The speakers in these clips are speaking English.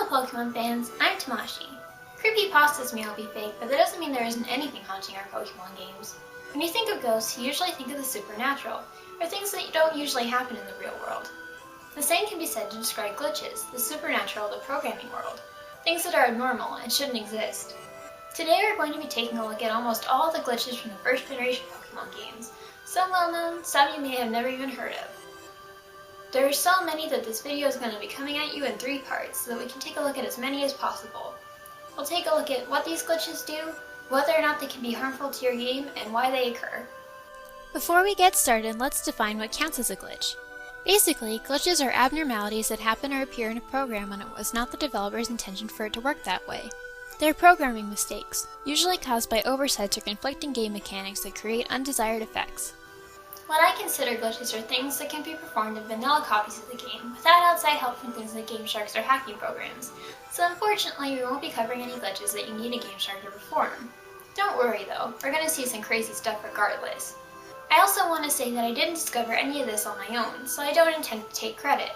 Pokemon fans, I'm Tamashi. Creepypastas may all be fake, but that doesn't mean there isn't anything haunting our Pokemon games. When you think of ghosts, you usually think of the supernatural, or things that don't usually happen in the real world. The same can be said to describe glitches, the supernatural of the programming world, things that are abnormal and shouldn't exist. Today we're going to be taking a look at almost all the glitches from the first generation Pokemon games, some well known, some you may have never even heard of. There are so many that this video is going to be coming at you in 3 parts so that we can take a look at as many as possible. We'll take a look at what these glitches do, whether or not they can be harmful to your game, and why they occur. Before we get started, let's define what counts as a glitch. Basically, glitches are abnormalities that happen or appear in a program when it was not the developer's intention for it to work that way. They're programming mistakes, usually caused by oversights or conflicting game mechanics that create undesired effects. What I consider glitches are things that can be performed in vanilla copies of the game without outside help from things like Game Sharks or hacking programs, so unfortunately we won't be covering any glitches that you need a Game Shark to perform. Don't worry though, we're going to see some crazy stuff regardless. I also want to say that I didn't discover any of this on my own, so I don't intend to take credit.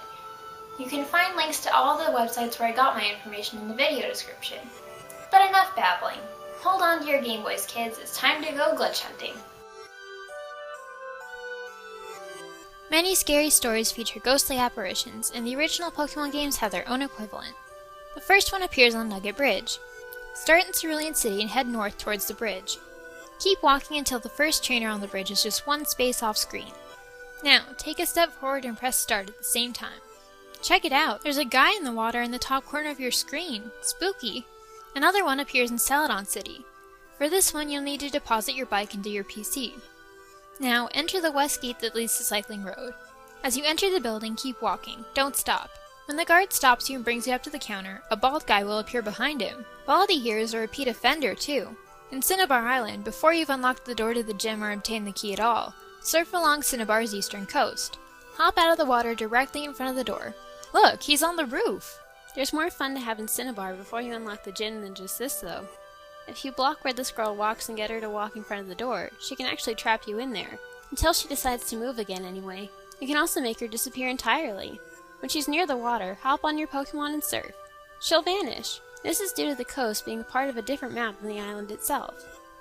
You can find links to all the websites where I got my information in the video description. But enough babbling. Hold on to your Game Boys, kids, it's time to go glitch hunting. Many scary stories feature ghostly apparitions, and the original Pokemon games have their own equivalent. The first one appears on Nugget Bridge. Start in Cerulean City and head north towards the bridge. Keep walking until the first trainer on the bridge is just one space off screen. Now, take a step forward and press start at the same time. Check it out, there's a guy in the water in the top corner of your screen. Spooky! Another one appears in Celadon City. For this one, you'll need to deposit your bike into your PC. Now, enter the west gate that leads to Cycling Road. As you enter the building, keep walking. Don't stop. When the guard stops you and brings you up to the counter, a bald guy will appear behind him. Baldy here is a repeat offender, too. In Cinnabar Island, before you've unlocked the door to the gym or obtained the key at all, surf along Cinnabar's eastern coast. Hop out of the water directly in front of the door. Look, he's on the roof! There's more fun to have in Cinnabar before you unlock the gym than just this, though. If you block where this girl walks and get her to walk in front of the door, she can actually trap you in there, until she decides to move again anyway. You can also make her disappear entirely. When she's near the water, hop on your Pokemon and surf. She'll vanish. This is due to the coast being part of a different map than the island itself.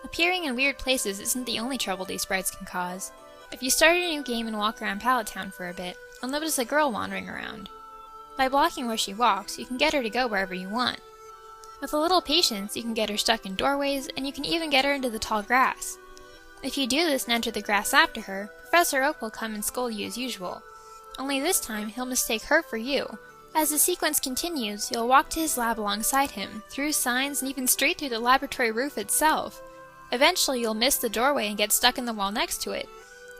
Appearing in weird places isn't the only trouble these sprites can cause. If you start a new game and walk around Pallet Town for a bit, you'll notice a girl wandering around. By blocking where she walks, you can get her to go wherever you want. With a little patience, you can get her stuck in doorways, and you can even get her into the tall grass. If you do this and enter the grass after her, Professor Oak will come and scold you as usual. Only this time, he'll mistake her for you. As the sequence continues, you'll walk to his lab alongside him, through signs and even straight through the laboratory roof itself. Eventually, you'll miss the doorway and get stuck in the wall next to it.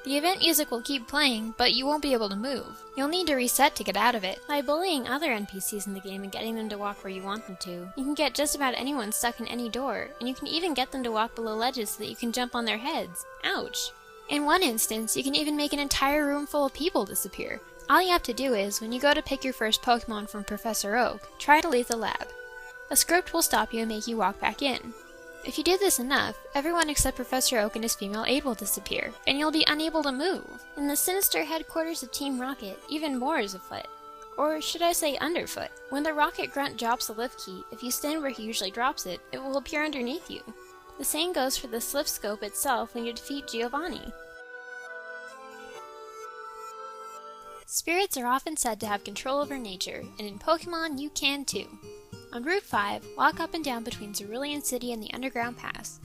The event music will keep playing, but you won't be able to move. You'll need to reset to get out of it. By bullying other NPCs in the game and getting them to walk where you want them to, you can get just about anyone stuck in any door, and you can even get them to walk below ledges so that you can jump on their heads. Ouch! In one instance, you can even make an entire room full of people disappear. All you have to do is, when you go to pick your first Pokemon from Professor Oak, try to leave the lab. A script will stop you and make you walk back in. If you do this enough, everyone except Professor Oak and his female aide will disappear, and you'll be unable to move. In the sinister headquarters of Team Rocket, even more is afoot. Or should I say underfoot. When the Rocket Grunt drops the lift key, if you stand where he usually drops it, it will appear underneath you. The same goes for the Slip Scope itself when you defeat Giovanni. Spirits are often said to have control over nature, and in Pokemon you can too. On Route 5, walk up and down between Cerulean City and the Underground Pass.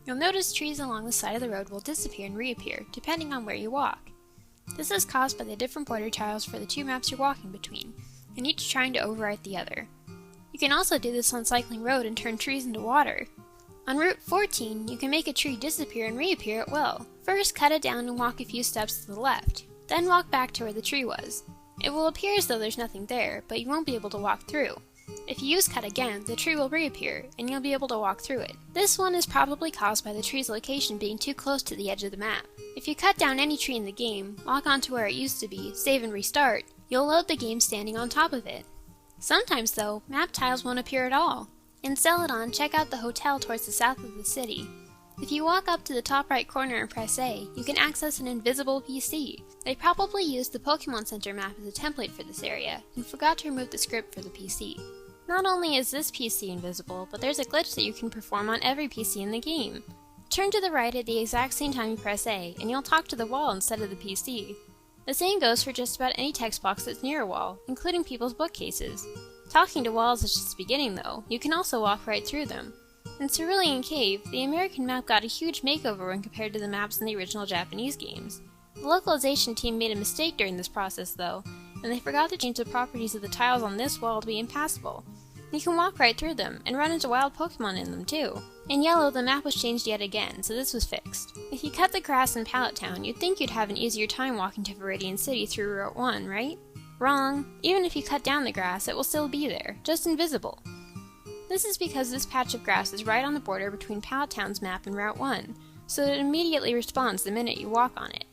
You'll notice trees along the side of the road will disappear and reappear, depending on where you walk. This is caused by the different border tiles for the 2 maps you're walking between, and each trying to overwrite the other. You can also do this on Cycling Road and turn trees into water. On Route 14, you can make a tree disappear and reappear at will. First, cut it down and walk a few steps to the left. Then walk back to where the tree was. It will appear as though there's nothing there, but you won't be able to walk through. If you use cut again, the tree will reappear, and you'll be able to walk through it. This one is probably caused by the tree's location being too close to the edge of the map. If you cut down any tree in the game, walk onto where it used to be, save and restart, you'll load the game standing on top of it. Sometimes though, map tiles won't appear at all. In Celadon, check out the hotel towards the south of the city. If you walk up to the top right corner and press A, you can access an invisible PC. They probably used the Pokémon Center map as a template for this area, and forgot to remove the script for the PC. Not only is this PC invisible, but there's a glitch that you can perform on every PC in the game. Turn to the right at the exact same time you press A, and you'll talk to the wall instead of the PC. The same goes for just about any text box that's near a wall, including people's bookcases. Talking to walls is just the beginning though, you can also walk right through them. In Cerulean Cave, the American map got a huge makeover when compared to the maps in the original Japanese games. The localization team made a mistake during this process though, and they forgot to change the properties of the tiles on this wall to be impassable. You can walk right through them, and run into wild Pokemon in them too. In yellow, the map was changed yet again, so this was fixed. If you cut the grass in Pallet Town, you'd think you'd have an easier time walking to Viridian City through Route 1, right? Wrong. Even if you cut down the grass, it will still be there, just invisible. This is because this patch of grass is right on the border between Pallet Town's map and Route 1, so it immediately responds the minute you walk on it.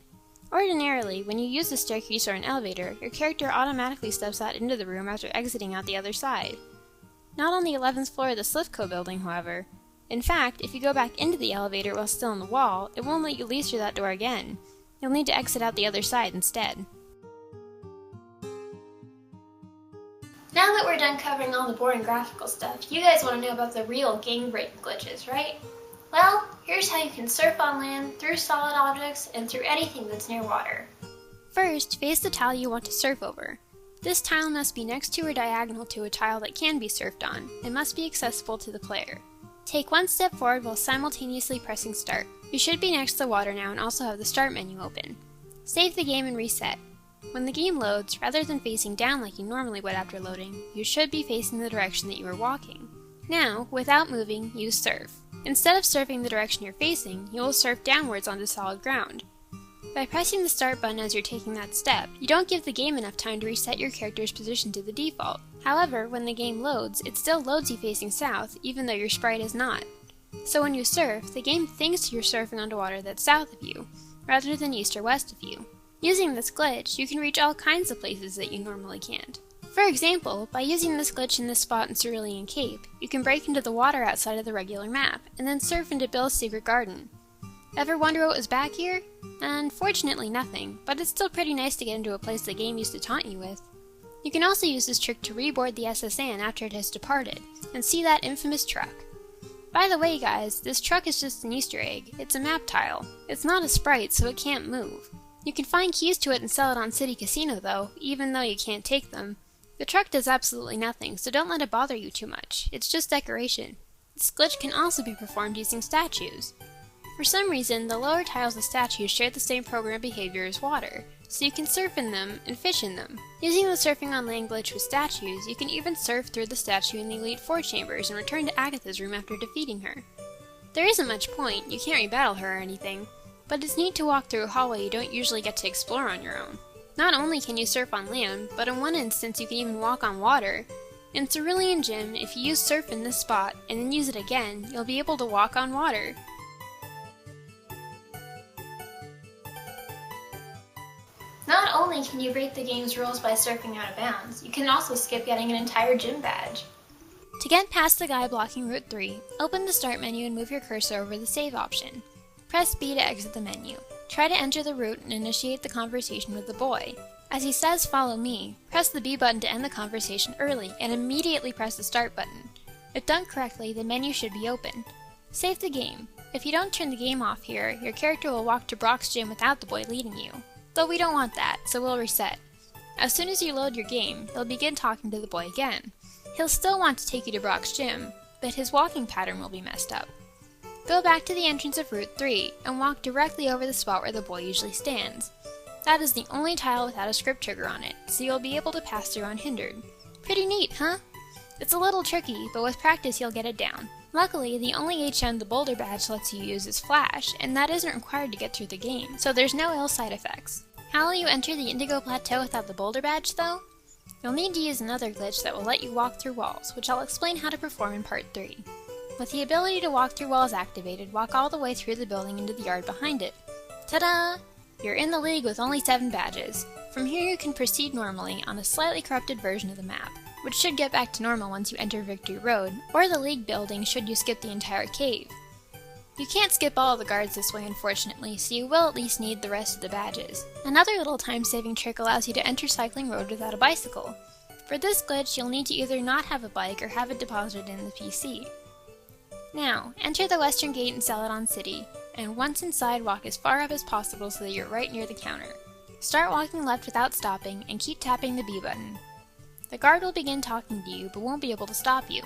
Ordinarily, when you use a staircase or an elevator, your character automatically steps out into the room after exiting out the other side. Not on the 11th floor of the Slivco building, however. In fact, if you go back into the elevator while still on the wall, it won't let you leave through that door again. You'll need to exit out the other side instead. Now that we're done covering all the boring graphical stuff, you guys want to know about the real game-breaking glitches, right? Well, here's how you can surf on land, through solid objects, and through anything that's near water. First, face the tile you want to surf over. This tile must be next to or diagonal to a tile that can be surfed on, and must be accessible to the player. Take one step forward while simultaneously pressing start. You should be next to the water now and also have the start menu open. Save the game and reset. When the game loads, rather than facing down like you normally would after loading, you should be facing the direction that you are walking. Now, without moving, use surf. Instead of surfing the direction you're facing, you will surf downwards onto solid ground. By pressing the start button as you're taking that step, you don't give the game enough time to reset your character's position to the default. However, when the game loads, it still loads you facing south, even though your sprite is not. So when you surf, the game thinks you're surfing onto water that's south of you, rather than east or west of you. Using this glitch, you can reach all kinds of places that you normally can't. For example, by using this glitch in this spot in Cerulean Cave, you can break into the water outside of the regular map, and then surf into Bill's secret garden. Ever wonder what was back here? Unfortunately nothing, but it's still pretty nice to get into a place the game used to taunt you with. You can also use this trick to reboard the SS Anne after it has departed, and see that infamous truck. By the way guys, this truck is just an Easter egg. It's a map tile. It's not a sprite, so it can't move. You can find keys to it and sell it on City Casino though, even though you can't take them. The truck does absolutely nothing, so don't let it bother you too much. It's just decoration. This glitch can also be performed using statues. For some reason, the lower tiles of statues share the same program behavior as water, so you can surf in them and fish in them. Using the surfing on land glitch with statues, you can even surf through the statue in the Elite Four chambers and return to Agatha's room after defeating her. There isn't much point, you can't rebattle her or anything, but it's neat to walk through a hallway you don't usually get to explore on your own. Not only can you surf on land, but in one instance you can even walk on water. In Cerulean Gym, if you use surf in this spot and then use it again, you'll be able to walk on water. Not only can you break the game's rules by surfing out of bounds, you can also skip getting an entire gym badge. To get past the guy blocking Route 3, open the start menu and move your cursor over the save option. Press B to exit the menu. Try to enter the route and initiate the conversation with the boy. As he says follow me, press the B button to end the conversation early and immediately press the start button. If done correctly, the menu should be open. Save the game. If you don't turn the game off here, your character will walk to Brock's gym without the boy leading you. Though we don't want that, so we'll reset. As soon as you load your game, you'll begin talking to the boy again. He'll still want to take you to Brock's gym, but his walking pattern will be messed up. Go back to the entrance of Route 3 and walk directly over the spot where the boy usually stands. That is the only tile without a script trigger on it, so you'll be able to pass through unhindered. Pretty neat, huh? It's a little tricky, but with practice you'll get it down. Luckily, the only HM the boulder badge lets you use is Flash, and that isn't required to get through the game, so there's no ill side effects. How will you enter the Indigo Plateau without the boulder badge, though? You'll need to use another glitch that will let you walk through walls, which I'll explain how to perform in Part 3. With the ability to walk through walls activated, walk all the way through the building into the yard behind it. Ta-da! You're in the league with only 7 badges. From here you can proceed normally on a slightly corrupted version of the map, which should get back to normal once you enter Victory Road, or the league building should you skip the entire cave. You can't skip all of the guards this way unfortunately, so you will at least need the rest of the badges. Another little time-saving trick allows you to enter Cycling Road without a bicycle. For this glitch, you'll need to either not have a bike or have it deposited in the PC. Now, enter the western gate in Celadon City, and once inside, walk as far up as possible so that you're right near the counter. Start walking left without stopping, and keep tapping the B button. The guard will begin talking to you, but won't be able to stop you.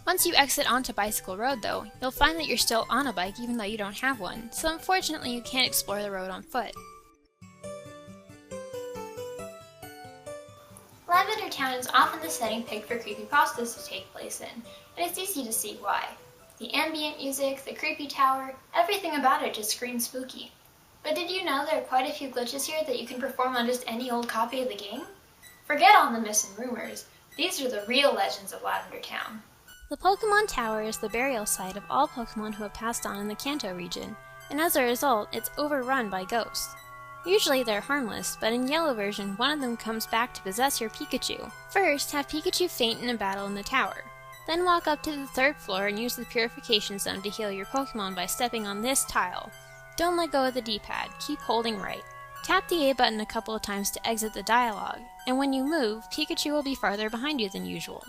Once you exit onto Bicycle Road though, you'll find that you're still on a bike even though you don't have one, so unfortunately you can't explore the road on foot. Lavender Town is often the setting picked for creepypastas to take place in, and it's easy to see why. The ambient music, the creepy tower, everything about it just screams spooky. But did you know there are quite a few glitches here that you can perform on just any old copy of the game? Forget all the myths and rumors. These are the real legends of Lavender Town. The Pokémon Tower is the burial site of all Pokémon who have passed on in the Kanto region, and as a result, it's overrun by ghosts. Usually they're harmless, but in Yellow version, one of them comes back to possess your Pikachu. First, have Pikachu faint in a battle in the tower. Then walk up to the 3rd floor and use the Purification Zone to heal your Pokémon by stepping on this tile. Don't let go of the D-pad, keep holding right. Tap the A button a couple of times to exit the dialogue, and when you move, Pikachu will be farther behind you than usual.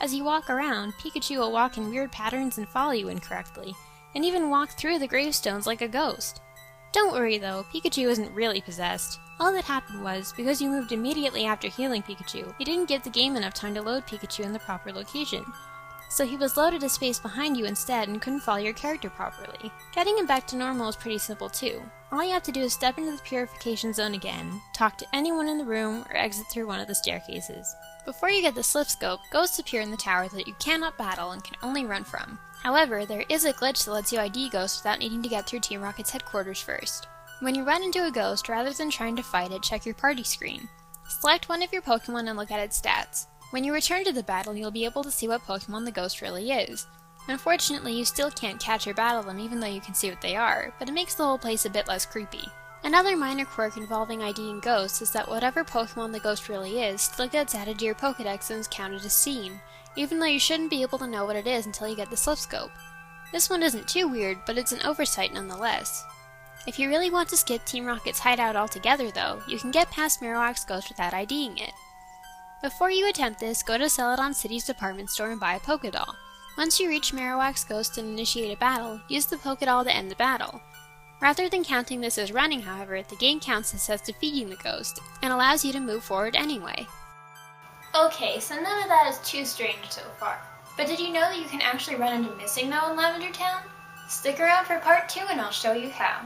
As you walk around, Pikachu will walk in weird patterns and follow you incorrectly, and even walk through the gravestones like a ghost. Don't worry though, Pikachu isn't really possessed. All that happened was, because you moved immediately after healing Pikachu, you didn't give the game enough time to load Pikachu in the proper location. So he was loaded a space behind you instead and couldn't follow your character properly. Getting him back to normal is pretty simple too. All you have to do is step into the Purification Zone again, talk to anyone in the room, or exit through one of the staircases. Before you get the slip scope, ghosts appear in the tower that you cannot battle and can only run from. However, there is a glitch that lets you ID ghosts without needing to get through Team Rocket's headquarters first. When you run into a ghost, rather than trying to fight it, check your party screen. Select one of your Pokémon and look at its stats. When you return to the battle, you'll be able to see what Pokémon the ghost really is. Unfortunately, you still can't catch or battle them even though you can see what they are, but it makes the whole place a bit less creepy. Another minor quirk involving IDing ghosts is that whatever Pokémon the ghost really is still gets added to your Pokédex and is counted as seen, even though you shouldn't be able to know what it is until you get the slip scope. This one isn't too weird, but it's an oversight nonetheless. If you really want to skip Team Rocket's hideout altogether though, you can get past Marowak's ghost without IDing it. Before you attempt this, go to Celadon City's department store and buy a Pokédoll. Once you reach Marowak's ghost and initiate a battle, use the Pokédoll to end the battle. Rather than counting this as running, however, the game counts this as defeating the ghost, and allows you to move forward anyway. Okay, so none of that is too strange so far. But did you know that you can actually run into Missing No in Lavender Town? Stick around for part 2 and I'll show you how.